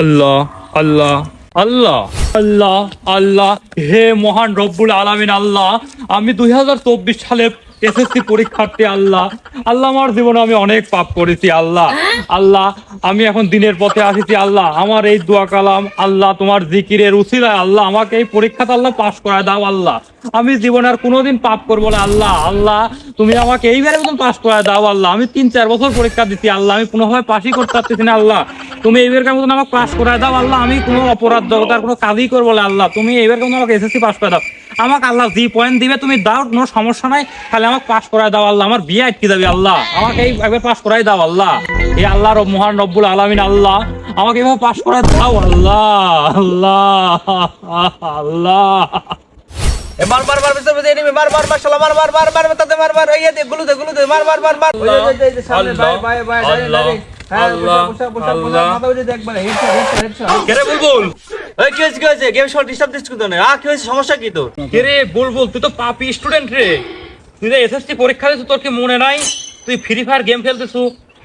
আল্লাহ আল্লাহ আল্লাহ আল্লাহ আল্লাহ, হে মহান রব্বুল আলামিন আল্লাহ, আমি 2024 সালে এসএসসি পরীক্ষার্থী আল্লাহ। আল্লাহ, আমার জীবনে আমি অনেক পাপ করেছি আল্লাহ। আল্লাহ, আমি এখন দিনের পথে আসিছি আল্লাহ। আমার এই দোয়া কালাম আল্লাহ, তোমার জিকিরের উসিলায় আল্লাহ আমাকে এই পরীক্ষাতে আল্লাহ পাস করায় দাও আল্লাহ। আমি জীবনে আর কোনোদিন পাপ করবো না আল্লাহ। আল্লাহ, তুমি আমাকে এইবারে মতন পাস করায় দাও আল্লাহ। আমি 3-4 বছর পরীক্ষা দিচ্ছি আল্লাহ, আমি কোনোভাবে পাসই করতে পারতেছি না আল্লাহ। তুমি এইবারকার মতন আমাকে পাস করায় দাও আল্লাহ। আমি কোনো অপরাধ জগতার কোনো কাজই করবো না আল্লাহ। তুমি এইবারকার মতন আমাকে এসএসসি পাস করে দাও। আমাকে আল্লাহ যে পয়েন্ট দিবে তুমি দাও, কোনো সমস্যা নাই, খালি আমাকে পাস করায় দাও আল্লাহ। আমার বিয়ে আটকে যাবে আল্লাহ, আমাকে এই একবার পাস করাই দাও আল্লাহ। এই আল্লাহ মহান রব্বুল আলামিন আল্লাহ, আমাকে এভাবে পাস করায় দাও আল্লাহ। আল্লাহ আল্লাহ, মার মার মার ভিতর ভিতর এনিমি মার মার মার শালা মার মার মার মার তাতে মার মার এই দে গুলু দে মার মার মার মার এই যে সামনে ভাই ভাই ভাই দাঁড়িয়ে হ্যাঁ বসা মাথা উঠে দেখ একবার হেডশট কেরে বুলবুল এই কি হয়েছে গেম শট ডিস্টার্ব দিচ্ছ কেন কি হয়েছে সমস্যা কি তোর কে রে বুলবুল? তুই তো পাপি স্টুডেন্ট রে। তুই যে এসএসসি পরীক্ষা দিছিস, তোর কি মনে নাই? তুই ফ্রি ফায়ার গেম খেলতেছু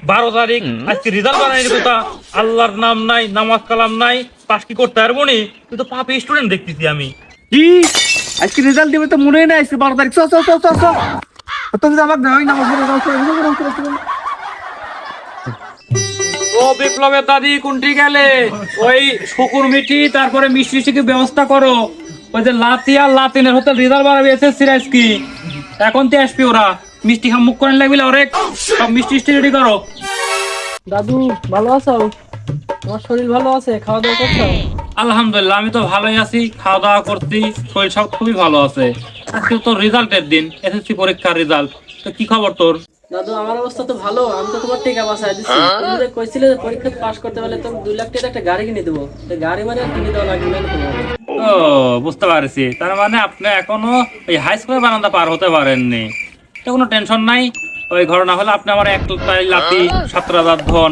12 তারিখ, আজকে রেজাল্ট বানাইনি কথা। আল্লাহর নাম নাই, নামাজ কালাম নাই, পাস কি করতে পারবো নি? তুই তো পাপি স্টুডেন্ট দেখতেছি আমি। কি আজকে রেজাল্ট দিবে তো মনেই নাই আজকে 12 তারিখ চ তো যদি আমাকে দাও না ও বিপ্লবের দাদি কোনটি গেলে? ওই শুকুর মিটি তারপরে মিষ্টি মিষ্টি ব্যবস্থা করো। ওই যে লাতিয়া লাতিনের হতে রেজাল্ট বাড়াবে এসএসসি কি এখন তো আসবি ওরা। মিষ্টি খা মুখ করেন লাগবে ওরে, সব মিষ্টি রেডি করো। দাদু ভালো আছো? তোমার শরীর ভালো আছে? খাওয়া দাওয়া করছো? আলহামদুলিল্লাহ, আমি তো ভালোই আছি, খাওয়া দাওয়া করছি, শরীর সব খুবই ভালো আছে। আজকে তো রেজাল্টের দিন, এসএসসি পরীক্ষার রেজাল্ট। তো কি খবর তোর? দাদু আমার অবস্থা তো ভালো, আমি তো তোমার টিকা বাসায় দিচ্ছি। তুমি যে কইছিলে যে পরীক্ষা পাস করতে পারলে তুমি 2 লাখ টাকা একটা গাড়ি কিনে দেবো, গাড়ি মানে আর কিনে দেওয়া লাগবে না তোমার। ও বুঝতে পারছি, তার মানে আপনি এখনো ওই হাই স্কুলের বারান্দা পার হতে পারেননি। তো কোনো টেনশন নাই, ওই ঘটনা হলে আপনি আমার একটাই লাতি 17,000 ধন।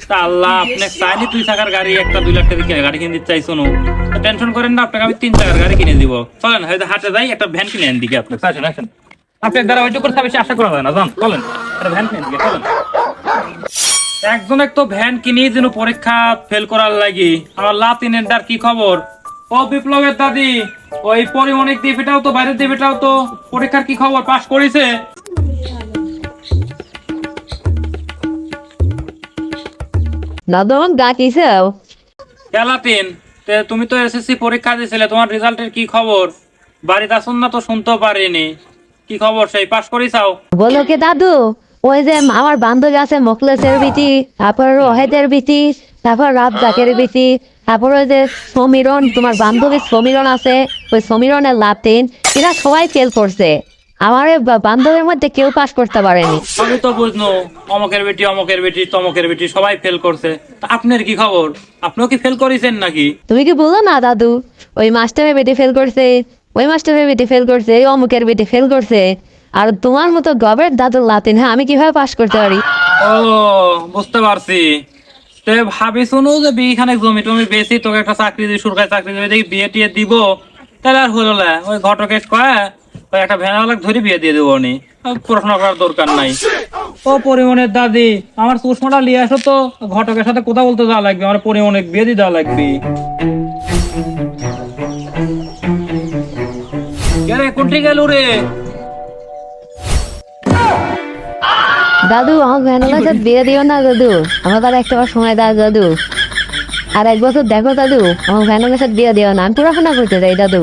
তা আল্লাহ আপনি চাইনি 2 চাকার গাড়ি, একটা 2 লাখ টাকা গাড়ি কিনে দিতে চাইছো। তো টেনশন করেন না, আপনাকে আমি 3 চাকার গাড়ি কিনে দিব। চলেন হয়তো হাটে যাই, একটা ভ্যান কিনে এনে দিকে আপনি। আসেন আসেন, আপনি দ্বারা ওইটুকু করে বেশি আশা করা যায় না। যান চলেন, একটা ভ্যান কিনে দিকে চলেন। একজন এক তো ভ্যান কিনে যেন পরীক্ষা ফেল করার লাগি। আমার লাতিনের দার কি খবর? ও বিপ্লবের দাদি, ওই পরিমণিক দ্বীপটাও তো, বাইরের দ্বীপটাও তো পরীক্ষার কি খবর? পাস করেছে? দাদু আমাকে ডাকিছে। লাতিন, তুমি তো এসএসসি পরীক্ষা দিয়েছিলে, তোমার রেজাল্টের কি খবর? বাড়িতে আসুন না তো, শুনতেও পারিনি। কি খবর সেই, পাস করিসাও? বলো কে দাদু? ওই যে আমার বান্ধবী আছে মোখলেসের বিটি, তারপর রোহেদের বিটি, তারপর রাবজাকের বিটি, তারপর ওই যে সমীরন, তোমার বান্ধবী সমীরন আছে, ওই সমীরনের লাতিন, এরা সবাই ফেল করছে। আমার এই বান্ধবীর মধ্যে কেউ পাস করতে পারেনি। আমি তো বুঝলো অমকের বেটি অমকের বেটি তমকের বেটি সবাই ফেল করছে। তা আপনার কি খবর? আপনিও কি ফেল করেছেন নাকি? তুমি কি বলো না দাদু? ওই মাস্টারের বেটি ফেল করছে, ওই মাস্টারের বেটি ফেল করছে, ওই অমুকের বেটি ফেল করছে। আর তোমার মতো গবের দাদুর লাতিন, হ্যাঁ আমি কিভাবে পাস করতে পারি? ও বুঝতে পারছি। তে ভাবি শুনো যে বিখানে জমি টমি বেশি, তোকে একটা চাকরি দিই, সরকারি চাকরি দেবে, দেখি বিয়ে টিয়ে দিব। তাহলে আর হলো না, ওই ঘটকেশ কয়ে ওই একটা ভ্যানওয়ালা ধরে বিয়ে দিয়ে দেবো নি, পড়াশোনা করার দরকার নাই। ও পরিমণের দাদি, আমার চশমাটা নিয়ে আসো তো, ঘটকের সাথে কথা বলতে যাওয়া লাগবে, আমার পরিমণিক বিয়ে দিয়ে দেওয়া লাগবে। গেলে কোনটি গেল রে? দাদু আমার ভ্যানওয়ালার সাথে বিয়ে দিও না দাদু, আমার তার একটা বার সময় দাও দাদু। আর 1 বছর দেখো দাদু, আমার ভ্যানওয়ালার সাথে বিয়ে দিও না, আমি পড়াশোনা করতে চাই দাদু।